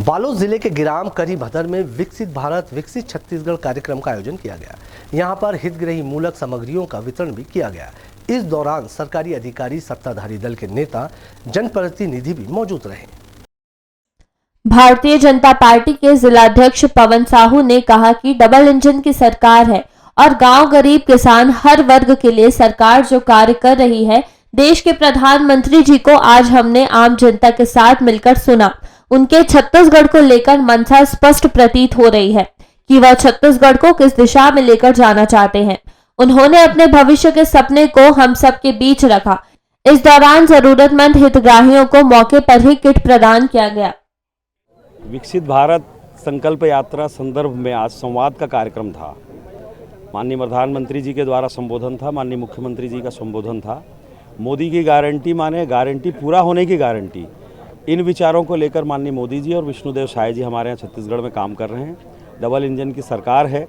बालोद जिले के ग्राम करीभदर में विकसित भारत विकसित छत्तीसगढ़ कार्यक्रम का आयोजन किया गया। यहां पर हितग्राही मूलक सामग्रियों का वितरण भी किया गया। इस दौरान सरकारी अधिकारी, सत्ताधारी दल के नेता, जनप्रतिनिधि भी मौजूद रहे। भारतीय जनता पार्टी के जिलाध्यक्ष पवन साहू ने कहा कि डबल इंजन की सरकार है और गांव गरीब किसान हर वर्ग के लिए सरकार जो कार्य कर रही है, देश के प्रधानमंत्री जी को आज हमने आम जनता के साथ मिलकर सुना। उनके छत्तीसगढ़ को लेकर मंशा स्पष्ट प्रतीत हो रही है कि वह छत्तीसगढ़ को किस दिशा में लेकर जाना चाहते हैं। उन्होंने अपने भविष्य के सपने को हम सब के बीच रखा। इस दौरान जरूरतमंद हितग्राहियों को मौके पर ही किट प्रदान किया गया। विकसित भारत संकल्प यात्रा संदर्भ में आज संवाद का कार्यक्रम था। माननीय प्रधानमंत्री जी के द्वारा संबोधन था, माननीय मुख्यमंत्री जी का संबोधन था। मोदी की गारंटी माने गारंटी पूरा होने की गारंटी। इन विचारों को लेकर माननीय मोदी जी और विष्णुदेव साय जी हमारे यहाँ छत्तीसगढ़ में काम कर रहे हैं। डबल इंजन की सरकार है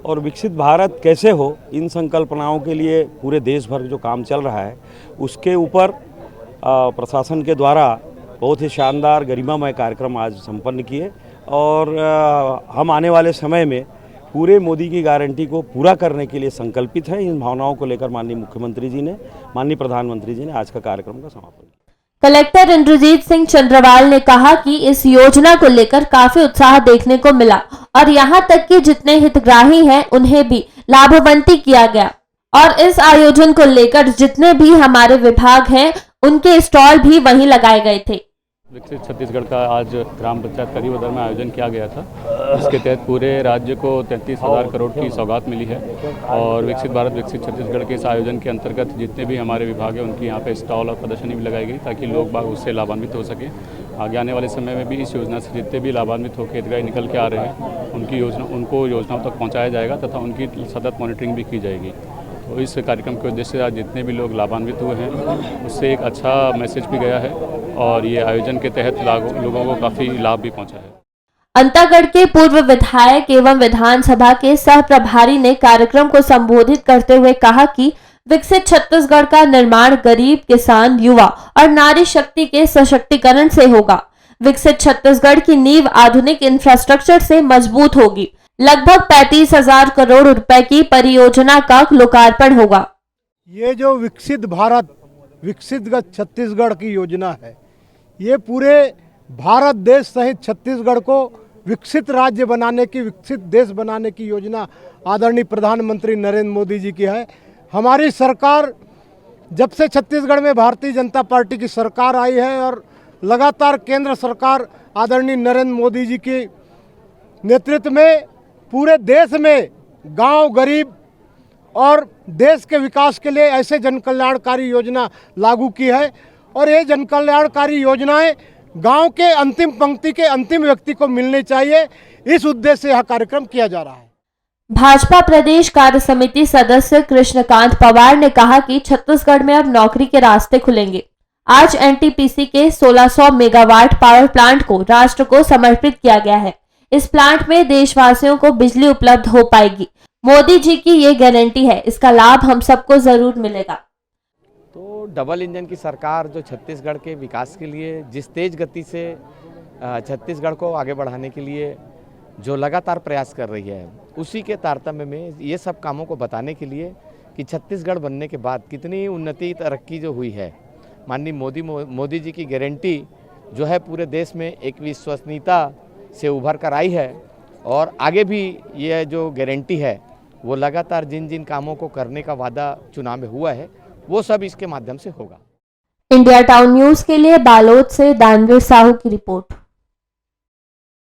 और विकसित भारत कैसे हो, इन संकल्पनाओं के लिए पूरे देश भर जो काम चल रहा है उसके ऊपर प्रशासन के द्वारा बहुत ही शानदार गरिमामय कार्यक्रम आज संपन्न किए और हम आने वाले समय में पूरे मोदी की गारंटी को पूरा करने के लिए संकल्पित हैं। इन भावनाओं को लेकर माननीय मुख्यमंत्री जी ने, माननीय प्रधानमंत्री जी ने आज का कार्यक्रम का समापन किया। कलेक्टर इंद्रजीत सिंह चंद्रवाल ने कहा कि इस योजना को लेकर काफी उत्साह देखने को मिला और यहां तक कि जितने हितग्राही हैं उन्हें भी लाभान्वित किया गया और इस आयोजन को लेकर जितने भी हमारे विभाग हैं उनके स्टॉल भी वहीं लगाए गए थे। विकसित छत्तीसगढ़ का आज ग्राम पंचायत करीभदर में आयोजन किया गया था। इसके तहत पूरे राज्य को 33,000 करोड़ की सौगात मिली है और विकसित भारत विकसित छत्तीसगढ़ के इस आयोजन के अंतर्गत जितने भी हमारे विभाग हैं उनकी यहाँ पे स्टॉल और प्रदर्शनी भी लगाई गई ताकि लोग बाग उससे लाभान्वित हो सकें। आगे आने वाले समय में भी इस योजना से जितने भी लाभान्वित होकर हितग्राही निकल के आ रहे हैं उनको योजनाओं तक पहुँचाया जाएगा तथा उनकी सतत मॉनिटरिंग भी की जाएगी। तो इस कार्यक्रम के उद्देश्य से आज जितने भी लोग लाभान्वित हुए हैं उससे एक अच्छा मैसेज भी गया है और ये आयोजन के तहत लोगों को काफ़ी लाभ भी पहुंचा है। अंतागढ़ के पूर्व विधायक एवं विधानसभा के सह प्रभारी ने कार्यक्रम को संबोधित करते हुए कहा कि विकसित छत्तीसगढ़ का निर्माण गरीब, किसान, युवा और नारी शक्ति के सशक्तिकरण से होगा। विकसित छत्तीसगढ़ की नींव आधुनिक इंफ्रास्ट्रक्चर से मजबूत होगी। लगभग 35,000 करोड़ रुपए की परियोजना का लोकार्पण होगा। ये जो विकसित भारत विकसित छत्तीसगढ़ की योजना है, ये पूरे भारत देश सहित छत्तीसगढ़ को विकसित राज्य बनाने की, विकसित देश बनाने की योजना आदरणीय प्रधानमंत्री नरेंद्र मोदी जी की है। हमारी सरकार जब से छत्तीसगढ़ में भारतीय जनता पार्टी की सरकार आई है और लगातार केंद्र सरकार आदरणीय नरेंद्र मोदी जी के नेतृत्व में पूरे देश में गांव गरीब और देश के विकास के लिए ऐसे जन कल्याणकारी योजना लागू की है और ये जन कल्याणकारी योजनाएं गांव के अंतिम पंक्ति के अंतिम व्यक्ति को मिलनी चाहिए। इस उद्देश्य से यह कार्यक्रम किया जा रहा है। भाजपा प्रदेश कार्य समिति सदस्य कृष्णकांत पवार ने कहा कि छत्तीसगढ़ में अब नौकरी के रास्ते खुलेंगे। आज एनटीपीसी के 1600 मेगावाट पावर प्लांट को राष्ट्र को समर्पित किया गया है। इस प्लांट में देशवासियों को बिजली उपलब्ध हो पाएगी। मोदी जी की ये गारंटी है, इसका लाभ हम सबको जरूर मिलेगा। तो डबल इंजन की सरकार जो छत्तीसगढ़ के विकास के लिए जिस तेज गति से छत्तीसगढ़ को आगे बढ़ाने के लिए जो लगातार प्रयास कर रही है, उसी के तारतम्य में ये सब कामों को बताने के लिए कि छत्तीसगढ़ बनने के बाद कितनी उन्नति तरक्की जो हुई है, माननीय मोदी जी की गारंटी जो है पूरे देश में एक विश्वसनीयता से उभर कर आई है और आगे भी ये जो गारंटी है वो लगातार जिन जिन कामों को करने का वादा चुनाव में हुआ है वो सब इसके माध्यम से होगा। इंडिया टाउन न्यूज़ के लिए बालोद से दानवीर साहू की रिपोर्ट।